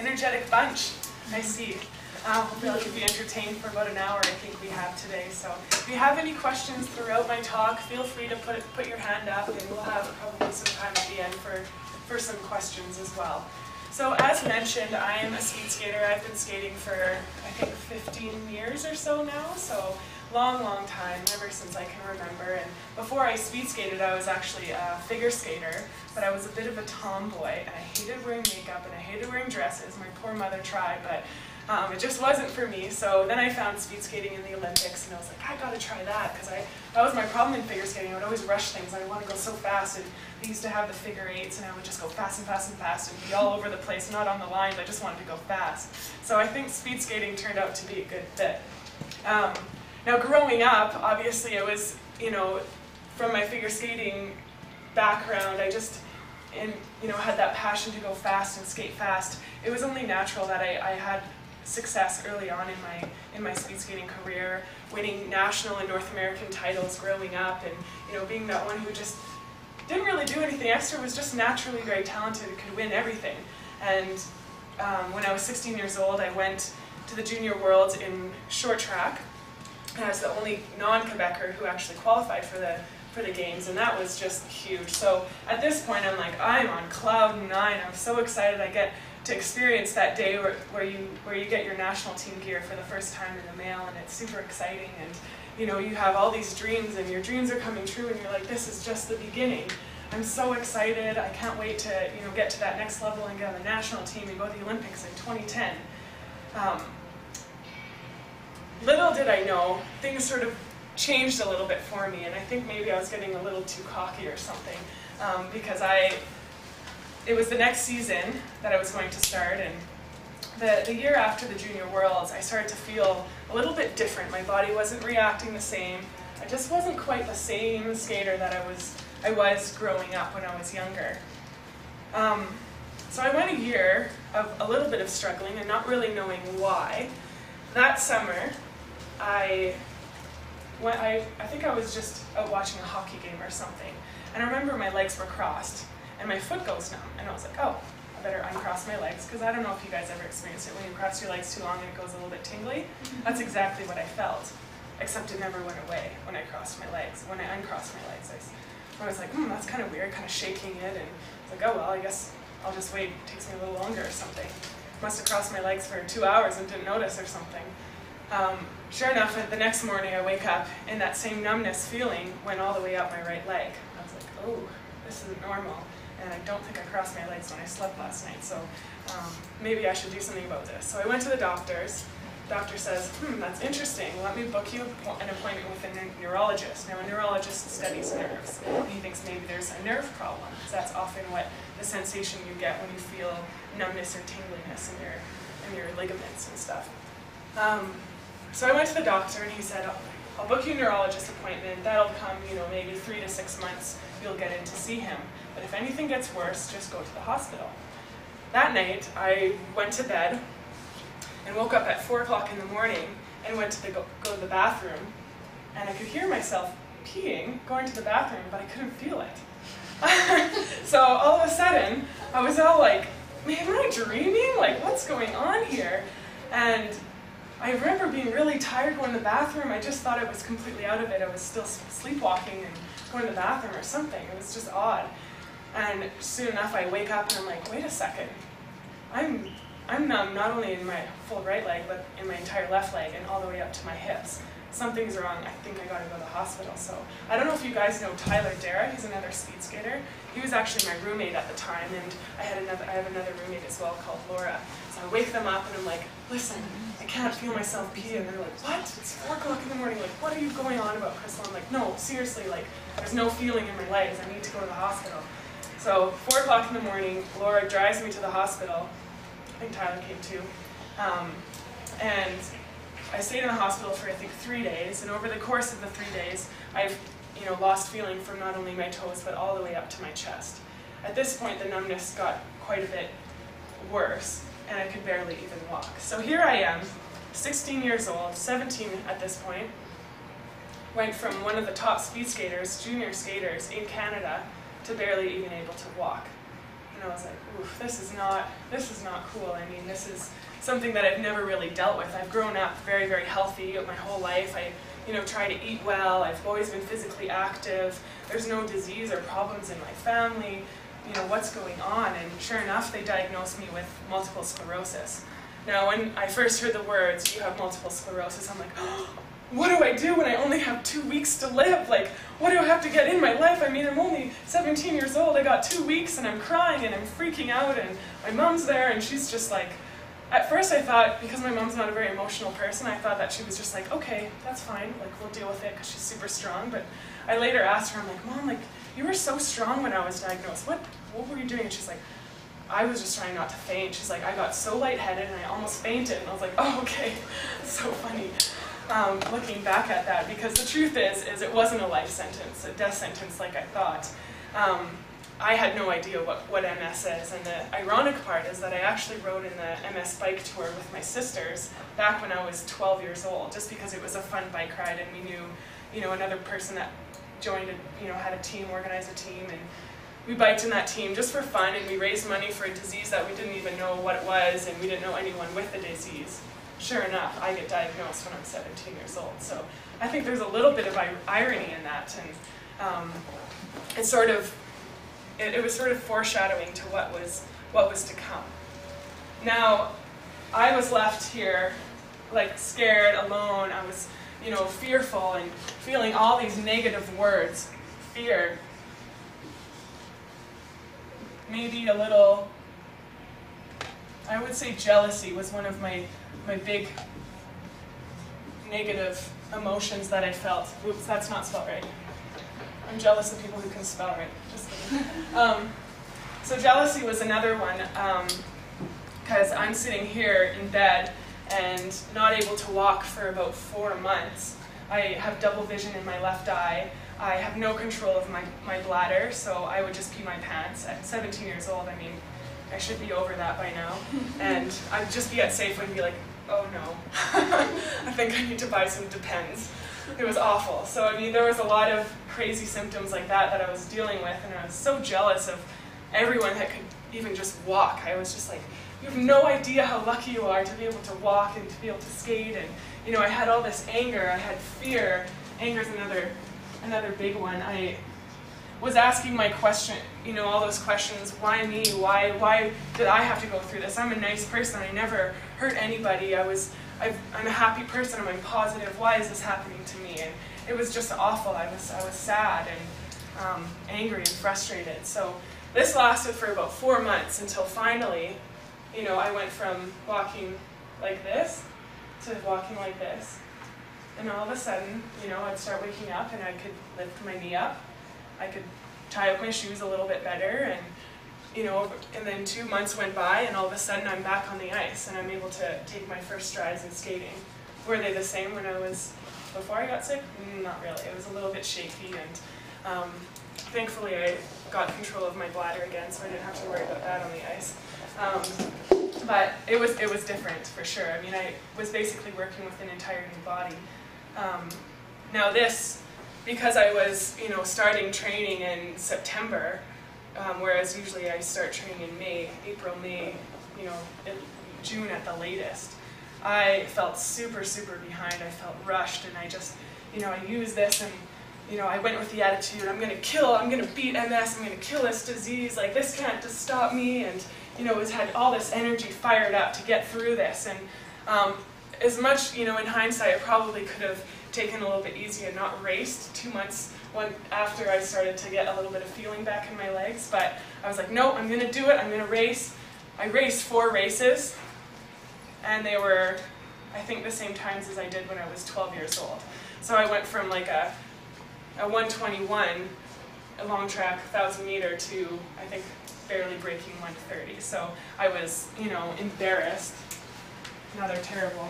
energetic bunch, I see. Hopefully I'll keep you entertained for about an hour, I think we have today. So if you have any questions throughout my talk, feel free to put your hand up, and we'll have probably some time at the end for some questions as well. So as mentioned, I am a speed skater. I've been skating for, I think, 15 years or so now, so long, long time, ever since I can remember. And before I speed skated, I was actually a figure skater, but I was a bit of a tomboy, and I hated wearing makeup, and I hated wearing dresses. My poor mother tried, but it just wasn't for me. So then I found speed skating in the Olympics, and I was like, I gotta try that, because that was my problem in figure skating. I would always rush things. I would want to go so fast, and they used to have the figure eights, and I would just go fast and fast and fast and be all over the place, not on the lines. I just wanted to go fast. So I think speed skating turned out to be a good fit. Now growing up, obviously I was, from my figure skating background, I just had that passion to go fast and skate fast. It was only natural that I had success early on in my speed skating career, winning national and North American titles growing up, and being that one who just didn't really do anything extra, was just naturally very talented and could win everything. And when I was 16 years old, I went to the Junior Worlds in short track. I was the only non-Quebecer who actually qualified for the games, and that was just huge. So at this point, I'm like, I'm on cloud 9. I'm so excited I get to experience that day where you get your national team gear for the first time in the mail, and it's super exciting. And you have all these dreams, and your dreams are coming true, and you're like, this is just the beginning. I'm so excited. I can't wait to get to that next level and get on the national team and go to the Olympics in 2010. Little did I know, things sort of changed a little bit for me, and I think maybe I was getting a little too cocky or something, because it was the next season that I was going to start, and the year after the Junior Worlds, I started to feel a little bit different. My body wasn't reacting the same. I just wasn't quite the same skater that I was growing up when I was younger. So I went a year of a little bit of struggling and not really knowing why. That summer, I think I was just out watching a hockey game or something, and I remember my legs were crossed, and my foot goes numb, and I was like, oh, I better uncross my legs, because I don't know if you guys ever experienced it when you cross your legs too long and it goes a little bit tingly. That's exactly what I felt, except it never went away when I crossed my legs. When I uncrossed my legs, I was like, that's kind of weird, kind of shaking it, and I was like, oh well, I guess I'll just wait, it takes me a little longer or something. Must have crossed my legs for 2 hours and didn't notice or something. Sure enough, the next morning I wake up and that same numbness feeling went all the way up my right leg. I was like, oh, this isn't normal, and I don't think I crossed my legs when I slept last night, so maybe I should do something about this. So I went to the doctors. The doctor says, that's interesting, let me book you an appointment with a neurologist. Now a neurologist studies nerves, and he thinks maybe there's a nerve problem, because that's often what the sensation you get when you feel numbness or tingliness in your ligaments and stuff. So I went to the doctor, and he said, I'll book you a neurologist appointment. That'll come, maybe 3 to 6 months. You'll get in to see him. But if anything gets worse, just go to the hospital. That night, I went to bed and woke up at 4 o'clock in the morning and went to go to the bathroom. And I could hear myself peeing, going to the bathroom, but I couldn't feel it. So all of a sudden, I was all like, man, am I dreaming? Like, what's going on here? And I remember being really tired going to the bathroom. I just thought I was completely out of it. I was still sleepwalking and going to the bathroom or something. It was just odd. And soon enough, I wake up and I'm like, wait a second. I'm numb not only in my full right leg, but in my entire left leg and all the way up to my hips. Something's wrong. I think I gotta go to the hospital. So I don't know if you guys know Tyler Dara. He's another speed skater. He was actually my roommate at the time, and I have another roommate as well called Laura. So I wake them up and I'm like, listen, I can't feel myself pee. And they're like, what? It's 4 o'clock in the morning. Like, what are you going on about, Crystal? I'm like, no, seriously, like, there's no feeling in my legs. I need to go to the hospital. So 4 o'clock in the morning, Laura drives me to the hospital. I think Tyler came too. And I stayed in the hospital for, I think, 3 days, and over the course of the 3 days, I've lost feeling from not only my toes, but all the way up to my chest. At this point, the numbness got quite a bit worse, and I could barely even walk. So here I am, 16 years old, 17 at this point, went from one of the top speed skaters, junior skaters in Canada, to barely even able to walk. And And I was like, oof, this is not cool. I mean, this is something that I've never really dealt with. I've grown up very, very healthy my whole life. I, try to eat well. I've always been physically active. There's no disease or problems in my family. What's going on? And sure enough, they diagnosed me with multiple sclerosis. Now, when I first heard the words, you have multiple sclerosis, I'm like, oh, what do I do when I only have 2 weeks to live? Like, what do I have to get in my life? I mean, I'm only 17 years old, I got 2 weeks, and I'm crying, and I'm freaking out, and my mom's there, and she's just like, at first I thought, because my mom's not a very emotional person, I thought that she was just like, okay, that's fine, like, we'll deal with it, because she's super strong. But I later asked her, I'm like, Mom, like, you were so strong when I was diagnosed. What were you doing? And she's like, I was just trying not to faint. She's like, I got so lightheaded and I almost fainted. And I was like, oh, okay. So funny looking back at that, because the truth is it wasn't a life sentence, a death sentence like I thought. I had no idea what MS is, and the ironic part is that I actually rode in the MS bike tour with my sisters back when I was 12 years old, just because it was a fun bike ride, and we knew, another person that joined, had a team, organized a team, and we biked in that team just for fun, and we raised money for a disease that we didn't even know what it was, and we didn't know anyone with the disease. Sure enough, I get diagnosed when I'm 17 years old. So I think there's a little bit of irony in that, and it was sort of foreshadowing to what was to come. Now, I was left here, like, scared, alone. I was, fearful and feeling all these negative words. Fear. Maybe a little, I would say jealousy was one of my big negative emotions that I felt. Oops, that's not spelled right. I'm jealous of people who can spell right. Just kidding. So jealousy was another one, because I'm sitting here in bed and not able to walk for about 4 months. I have double vision in my left eye. I have no control of my bladder, so I would just pee my pants. At 17 years old, I mean, I should be over that by now. And I'd just be at Safeway and be like, oh no, I think I need to buy some Depends. It was awful. So I mean, there was a lot of crazy symptoms like that I was dealing with, and I was so jealous of everyone that could even just walk. I was just like, you have no idea how lucky you are to be able to walk and to be able to skate. And I had all this anger, I had fear. Anger's another big one. I was asking my question, all those questions, why me? Why did I have to go through this? I'm a nice person, I never hurt anybody. I'm a happy person, I'm positive. Why is this happening to me? And it was just awful. I was sad and angry and frustrated. So this lasted for about 4 months until finally, I went from walking like this to walking like this. And all of a sudden, I'd start waking up and I could lift my knee up. I could tie up my shoes a little bit better, and then 2 months went by, and all of a sudden I'm back on the ice and I'm able to take my first strides in skating. Were they the same when I was, before I got sick? Not really. It was a little bit shaky, and thankfully I got control of my bladder again, so I didn't have to worry about that on the ice. But it was different for sure. I mean, I was basically working with an entire new body. Now this, because I was, starting training in September, whereas usually I start training in April, May, June at the latest, I felt super, super behind. I felt rushed, and I just, I used this, and, I went with the attitude, I'm going to beat MS, I'm going to kill this disease, like, this can't just stop me, and, had all this energy fired up to get through this. And as much, in hindsight, I probably could have taken a little bit easier and not raced 2 months after I started to get a little bit of feeling back in my legs. But I was like, no, I'm going to do it, I'm going to race. I raced 4 races, and they were, I think, the same times as I did when I was 12 years old. So I went from like a 121, a long track, 1,000 meter, to, I think, barely breaking 130. So I was, embarrassed. Another terrible